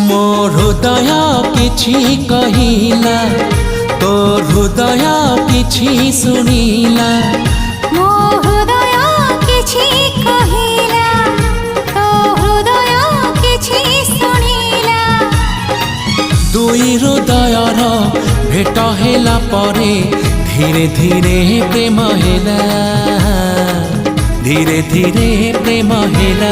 मो हृदय किछि कहिला तो हृदय किछि सुनिला। मो हृदय किछि कहिला तो हृदय किछि सुनिला। दुई हृदयर भेट हेला परे धीरे धीरे प्रेम हेला, धीरे धीरे प्रेम हेला।